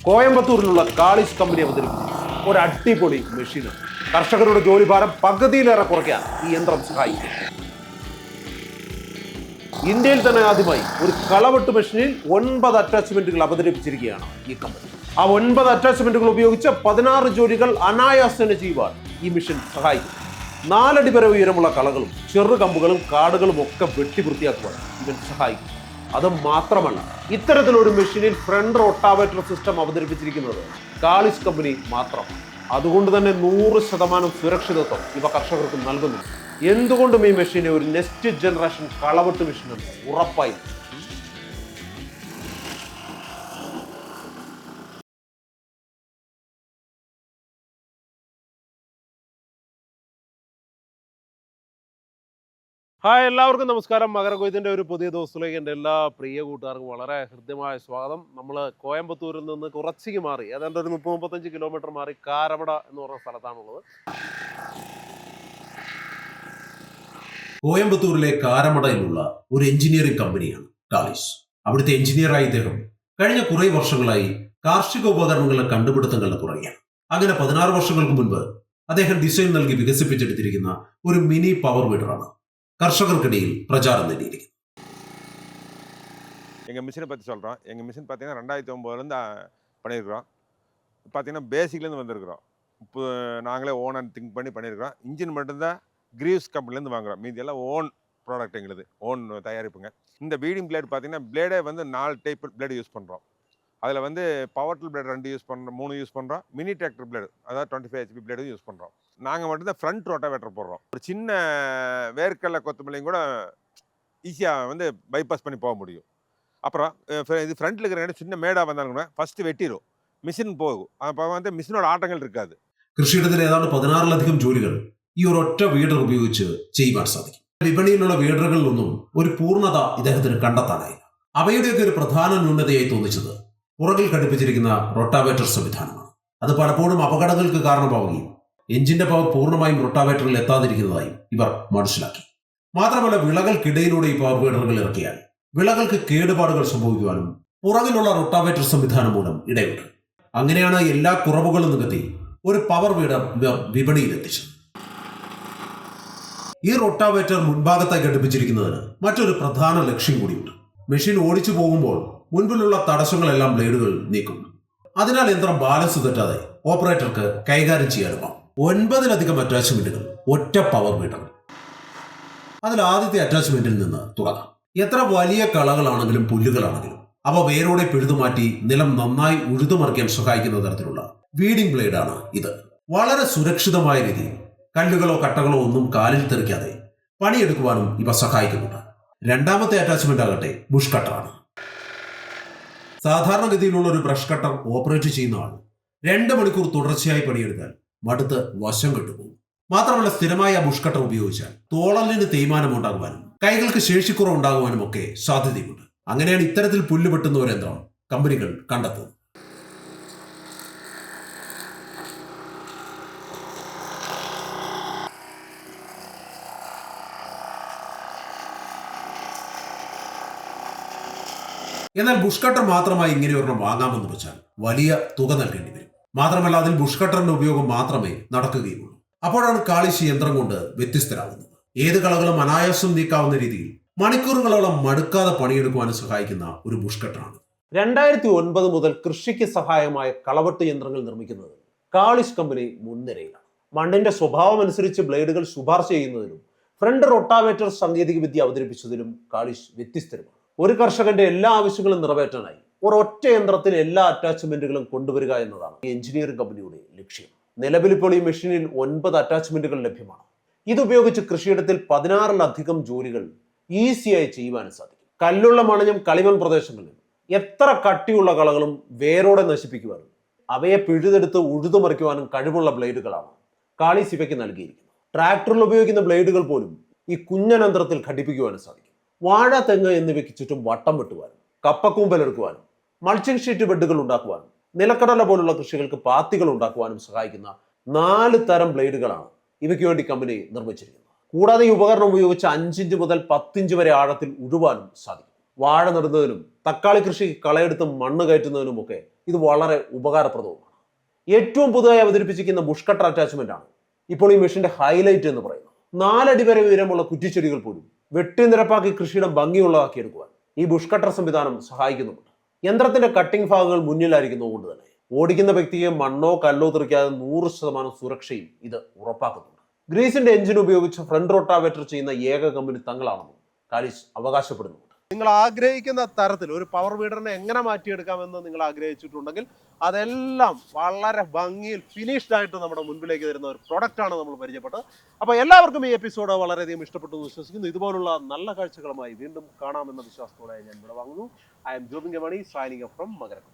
കോയമ്പത്തൂരിലുള്ള കാളിസ് company അവതരിപ്പിച്ച ഒരു അടിപൊളി മെഷീനാണ്. കർഷകരുടെ ജോലിഭാരം പകുതിയിലേറെ കുറയ്ക്കാൻ ഈ യന്ത്രം സഹായിക്കും. ഇന്ത്യയിൽ തന്നെ ആദ്യമായി ഒരു കളവെട്ട് മെഷീനിൽ 9 അറ്റാച്ച്മെന്റുകൾ അവതരിപ്പിച്ചിരിക്കുകയാണ് ഈ കമ്പനി. ആ 9 അറ്റാച്ച്മെന്റുകൾ ഉപയോഗിച്ച് 16 ജോലികൾ അനായാസേന ചെയ്യുവാൻ ഈ മെഷീൻ സഹായിക്കും. 4 അടി വരെ ഉയരമുള്ള കളകളും ചെറുകമ്പുകളും കാടുകളും ഒക്കെ വെട്ടി വൃത്തിയാക്കുവാൻ ഇവൻ സഹായിക്കും. അത് മാത്രമല്ല, ഇത്തരത്തിലൊരു മെഷീനിൽ ഫ്രണ്ട് റൊട്ടാവേറ്റർ സിസ്റ്റം അവതരിപ്പിച്ചിരിക്കുന്നത് കാളിസ് കമ്പനി മാത്രം. അതുകൊണ്ട് തന്നെ 100% സുരക്ഷിതത്വം ഇവ കർഷകർക്ക് നൽകുന്നു. എന്തുകൊണ്ടും ഈ മെഷീനെ ഒരു നെക്സ്റ്റ് ജനറേഷൻ കളവെട്ട് മെഷീൻ എന്ന് ഉറപ്പായി. ഹായ്, എല്ലാവർക്കും നമസ്കാരം. മകരകൊയ്ത്തിന്റെ ഒരു പുതിയ ദിവസത്തിലേക്ക് എൻ്റെ എല്ലാ പ്രിയ കൂട്ടുകാർക്കും വളരെ ഹൃദ്യമായ സ്വാഗതം. നമ്മൾ കോയമ്പത്തൂരിൽ നിന്ന് കുറച്ചേക്ക് മാറി, ഏതാണ്ട് ഒരു 30-35 കിലോമീറ്റർ മാറി കാരമട എന്ന് പറഞ്ഞ സ്ഥലത്താണുള്ളത്. കോയമ്പത്തൂരിലെ കാരമടയിലുള്ള ഒരു എഞ്ചിനീയറിംഗ് കമ്പനിയാണ് കാളിസ്. അവിടുത്തെ എഞ്ചിനീയറായ ഇദ്ദേഹം കഴിഞ്ഞ കുറെ വർഷങ്ങളായി കാർഷിക ഉപകരണങ്ങളുടെ കണ്ടുപിടുത്തങ്ങളുടെ പുറകെയാണ്. അങ്ങനെ 16 വർഷങ്ങൾക്ക് മുൻപ് അദ്ദേഹം ഡിസൈൻ നൽകി വികസിപ്പിച്ചെടുത്തിരിക്കുന്ന ഒരു മിനി പവർ വീഡറാണ് கர்ஷகர்களிடையில் பிரச்சாரம் நேடியிருக்கு. எங்கள் மிஷினை பற்றி சொல்கிறோம். எங்கள் மிஷின் பார்த்தீங்கன்னா 2009 பண்ணியிருக்கிறோம். பார்த்தீங்கன்னா பேசிக்லேருந்து வந்திருக்கிறோம். இப்போ நாங்களே ஓனாக திங்க் பண்ணி பண்ணியிருக்கிறோம். இன்ஜின் மட்டும்தான் கிரீவ்ஸ் கம்பெனிலேருந்து வாங்குகிறோம். மீதி எல்லாம் ஓன் ப்ராடக்ட் எங்களுது, ஓன் தயாரிப்புங்க. இந்த வீடிங் பிளேடு பார்த்தீங்கன்னா பிளேடே வந்து 4 டைப் பிளேடு யூஸ் பண்ணுறோம். அதில் வந்து பவர் டூல் பிளேடு 2 யூஸ் பண்ணுறோம், 3 யூஸ் பண்ணுறோம். மினி டிராக்டர் பிளேடு, அதாவது 25 HP பிளேடும் யூஸ் பண்ணுறோம். நாங்கள் மட்டும்தான் ஃப்ரண்ட் ரோட்டாவேட்டர் போடுறோம். ஒரு சின்ன வேர்க்கடலை கொத்தமல்லியும் கூட ஈஸியாக வந்து பைபாஸ் பண்ணி போக முடியும். அப்புறம் இது ஃப்ரண்ட்டில் இருக்கிற சின்ன மேடாக வந்தாலும் கூட ஃபஸ்ட்டு வெட்டிடும், மிஷின் போகும். அப்போ வந்து மிஷினோட ആട്ടങ്ങൾ இருக்காது. കൃഷിയിടത്തിൽ ഏതാണ്ട് 16-ലധികം ജോലികൾ ഈ ഒരൊറ്റ വീഡർ ഉപയോഗിച്ച് ചെയ്യുവാൻ സാധിക്കും. വിപണിയിലുള്ള വീഡറുകളിലൊന്നും ഒരു പൂർണ്ണത ഇദ്ദേഹത്തിന് കണ്ടെത്താനായില്ല. അവയുടെയൊക്കെ ഒരു പ്രധാന ന്യൂനതയായി തോന്നിച്ചത് പുറകിൽ ഘടിപ്പിച്ചിരിക്കുന്ന റൊട്ടാവേറ്റർ സംവിധാനമാണ്. അത് പലപ്പോഴും അപകടങ്ങൾക്ക് കാരണമാവുകയും എഞ്ചിന്റെ പവർ പൂർണ്ണമായും റൊട്ടാവേറ്ററിൽ എത്താതിരിക്കുന്നതായും ഇവർ മനസ്സിലാക്കി. മാത്രമല്ല, വിളകൾക്കിടയിലൂടെ ഈ പവർ വീഡറുകൾ ഇറക്കിയാൽ വിളകൾക്ക് കേടുപാടുകൾ സംഭവിക്കുവാനും പുറകിലുള്ള റൊട്ടാവേറ്റർ സംവിധാനം മൂലം ഇടയുണ്ട്. അങ്ങനെയാണ് എല്ലാ കുറവുകളും നികത്തി ഒരു പവർ വീഡർ വിപണിയിൽ എത്തിച്ചത്. ഈ റൊട്ടാവേറ്റർ മുൻഭാഗത്തായി ഘടിപ്പിച്ചിരിക്കുന്നതിന് മറ്റൊരു പ്രധാന ലക്ഷ്യം കൂടിയുണ്ട്. മെഷീൻ ഓടിച്ചു പോകുമ്പോൾ മുൻപിലുള്ള തടസ്സങ്ങളെല്ലാം ബ്ലേഡുകൾ നീക്കും. അതിനാൽ യന്ത്രം ബാലൻസ് തെറ്റാതെ ഓപ്പറേറ്റർക്ക് കൈകാര്യം ചെയ്യാനുമാവും. 9-ലധികം അറ്റാച്ച്മെന്റുകൾ ഒറ്റ പവർ വീഡർ. അതിൽ ആദ്യത്തെ അറ്റാച്ച്മെന്റിൽ നിന്ന് തുടങ്ങാം. എത്ര വലിയ കളകളാണെങ്കിലും പുല്ലുകളാണെങ്കിലും അവ വേരോടെ പിഴുതുമാറ്റി നിലം നന്നായി ഉഴുതുമറിക്കാൻ സഹായിക്കുന്ന തരത്തിലുള്ള വീഡിംഗ് ബ്ലേഡാണ് ഇത്. വളരെ സുരക്ഷിതമായ രീതിയിൽ കല്ലുകളോ കട്ടകളോ ഒന്നും കാലിൽ തെറിക്കാതെ പണിയെടുക്കുവാനും ഇവ സഹായിക്കുന്നുണ്ട്. രണ്ടാമത്തെ അറ്റാച്ച്മെന്റ് ആകട്ടെ ബുഷ് കട്ടറാണ്. സാധാരണഗതിയിലുള്ള ഒരു ബ്രഷ് കട്ടർ ഓപ്പറേറ്റ് ചെയ്യുന്ന ആൾ 2 മണിക്കൂർ തുടർച്ചയായി പണിയെടുത്താൽ മടുത്ത് വശം കെട്ടുപോകും. മാത്രമല്ല, സ്ഥിരമായ ബുഷ് കട്ടർ ഉപയോഗിച്ചാൽ തോളലിന് തേയ്മാനം ഉണ്ടാകുവാനും കൈകൾക്ക് ശേഷിക്കുറവ് ഉണ്ടാകുവാനും ഒക്കെ സാധ്യതയുണ്ട്. അങ്ങനെയാണ് ഇത്തരത്തിൽ പുല്ല് വെട്ടുന്ന ഒരു യന്ത്രം കമ്പനികൾ കണ്ടെത്തുന്നത്. എന്നാൽ ബുഷ് കട്ടർ മാത്രമായി ഇങ്ങനെ ഒരെണ്ണം വാങ്ങാമെന്ന് വെച്ചാൽ വലിയ തുക നൽകേണ്ടി വരും. മാത്രമല്ല, അതിൽ ബുഷ് കട്ടറിന്റെ ഉപയോഗം മാത്രമേ നടക്കുകയുള്ളൂ. അപ്പോഴാണ് കാളിസ് യന്ത്രം കൊണ്ട് വ്യത്യസ്തരാകുന്നത്. ഏത് കളകളും അനായാസം നീക്കാവുന്ന രീതിയിൽ മണിക്കൂറുകളോളം മടുക്കാതെ പണിയെടുക്കുവാനും സഹായിക്കുന്ന ഒരു ബുഷ് കട്ടറാണ്. 2009 മുതൽ കൃഷിക്ക് സഹായമായ കളവെട്ട് യന്ത്രങ്ങൾ നിർമ്മിക്കുന്നത് കാളിസ് കമ്പനി മുൻനിരയിലാണ്. മണ്ണിന്റെ സ്വഭാവം അനുസരിച്ച് ബ്ലേഡുകൾ ശുപാർശ ചെയ്യുന്നതിലും ഫ്രണ്ട് റൊട്ടാവേറ്റർ സാങ്കേതിക വിദ്യ അവതരിപ്പിച്ചതിലും കാളിസ് വ്യത്യസ്തരുമാണ്. ഒരു കർഷകന്റെ എല്ലാ ആവശ്യങ്ങളും നിറവേറ്റാനായി ഒരൊറ്റ യന്ത്രത്തിൽ എല്ലാ അറ്റാച്ച്മെന്റുകളും കൊണ്ടുവരിക എന്നതാണ് ഈ എഞ്ചിനീയറിംഗ് കമ്പനിയുടെ ലക്ഷ്യം. നിലവിലിപ്പോൾ ഈ മെഷീനിൽ 9 അറ്റാച്ച്മെന്റുകൾ ലഭ്യമാണ്. ഇതുപയോഗിച്ച് കൃഷിയിടത്തിൽ 16-ലധികം ജോലികൾ ഈസിയായി ചെയ്യുവാനും സാധിക്കും. കല്ലുള്ള മണഞ്ഞും കളിമൺ പ്രദേശങ്ങളിൽ എത്ര കട്ടിയുള്ള കളകളും വേരോടെ നശിപ്പിക്കുവാനും അവയെ പിഴുതെടുത്ത് ഉഴുതുമറിക്കുവാനും കഴിവുള്ള ബ്ലേഡുകളാണ് കാളിസ് ഇവയ്ക്ക് നൽകിയിരിക്കുന്നത്. ട്രാക്ടറിൽ ഉപയോഗിക്കുന്ന ബ്ലേഡുകൾ പോലും ഈ കുഞ്ഞനന്ത്രത്തിൽ ഘടിപ്പിക്കുവാനും സാധിക്കും. വാഴ, തെങ്ങ് എന്നിവയ്ക്ക് ചുറ്റും വട്ടം വെട്ടുവാനും കപ്പക്കൂമ്പലെടുക്കുവാനും മൾച്ചിങ് ഷീറ്റ് ബെഡുകൾ ഉണ്ടാക്കുവാനും നിലക്കടല പോലുള്ള കൃഷികൾക്ക് പാത്തികൾ ഉണ്ടാക്കുവാനും സഹായിക്കുന്ന 4 തരം ബ്ലേഡുകളാണ് ഇവയ്ക്ക് വേണ്ടി കമ്പനി നിർമ്മിച്ചിരിക്കുന്നത്. കൂടാതെ ഈ ഉപകരണം ഉപയോഗിച്ച് 5 ഇഞ്ച് മുതൽ 10 ഇഞ്ച് വരെ ആഴത്തിൽ ഉഴുവാനും സാധിക്കും. വാഴ നടുന്നതിനും തക്കാളി കൃഷി കളയെടുത്ത് മണ്ണ് കയറ്റുന്നതിനുമൊക്കെ ഇത് വളരെ ഉപകാരപ്രദവുമാണ്. ഏറ്റവും പുതുതായി അവതരിപ്പിച്ചിരിക്കുന്ന ബുഷ് കട്ടർ അറ്റാച്ച്മെന്റ് ആണ് ഇപ്പോൾ ഈ മെഷീന്റെ ഹൈലൈറ്റ് എന്ന് പറയുന്നത്. 4 അടി വരെ ഉയരമുള്ള കുറ്റിച്ചെടികൾ പോലും വെട്ടി നിരപ്പാക്കി കൃഷിയിടം ഭംഗിയുള്ളതാക്കിയെടുക്കുവാൻ ഈ ബുഷ് കട്ടർ സംവിധാനം സഹായിക്കുന്നുണ്ട്. യന്ത്രത്തിന്റെ കട്ടിംഗ് ഭാഗങ്ങൾ മുന്നിലായിരിക്കുന്നതുകൊണ്ട് തന്നെ ഓടിക്കുന്ന വ്യക്തിയെ മണ്ണോ കല്ലോ തെറിക്കാതെ 100% സുരക്ഷയും ഇത് ഉറപ്പാക്കുന്നുണ്ട്. ഗ്രീസിന്റെ എഞ്ചിൻ ഉപയോഗിച്ച് ഫ്രണ്ട് റോട്ടാവേറ്റർ ചെയ്യുന്ന ഏക കമ്പനി തങ്ങളാണെന്നും കാലിസ് അവകാശപ്പെടുന്നുണ്ട്. നിങ്ങൾ ആഗ്രഹിക്കുന്ന തരത്തിൽ ഒരു പവർ വീഡറിനെ എങ്ങനെ മാറ്റിയെടുക്കാമെന്ന് നിങ്ങൾ ആഗ്രഹിച്ചിട്ടുണ്ടെങ്കിൽ അതെല്ലാം വളരെ ഭംഗിയിൽ ഫിനിഷ്ഡ് ആയിട്ട് നമ്മുടെ മുൻപിലേക്ക് വരുന്ന ഒരു പ്രൊഡക്റ്റാണ് നമ്മൾ പരിചയപ്പെട്ടത്. അപ്പോൾ എല്ലാവർക്കും ഈ എപ്പിസോഡ് വളരെയധികം ഇഷ്ടപ്പെട്ടു എന്ന് വിശ്വസിക്കുന്നു. ഇതുപോലുള്ള നല്ല കാഴ്ചകളുമായി വീണ്ടും കാണാമെന്ന വിശ്വാസത്തോടെ ഞാൻ ഇവിടെ വാങ്ങുന്നു. I am Jobin K Mani, signing off from Makaram.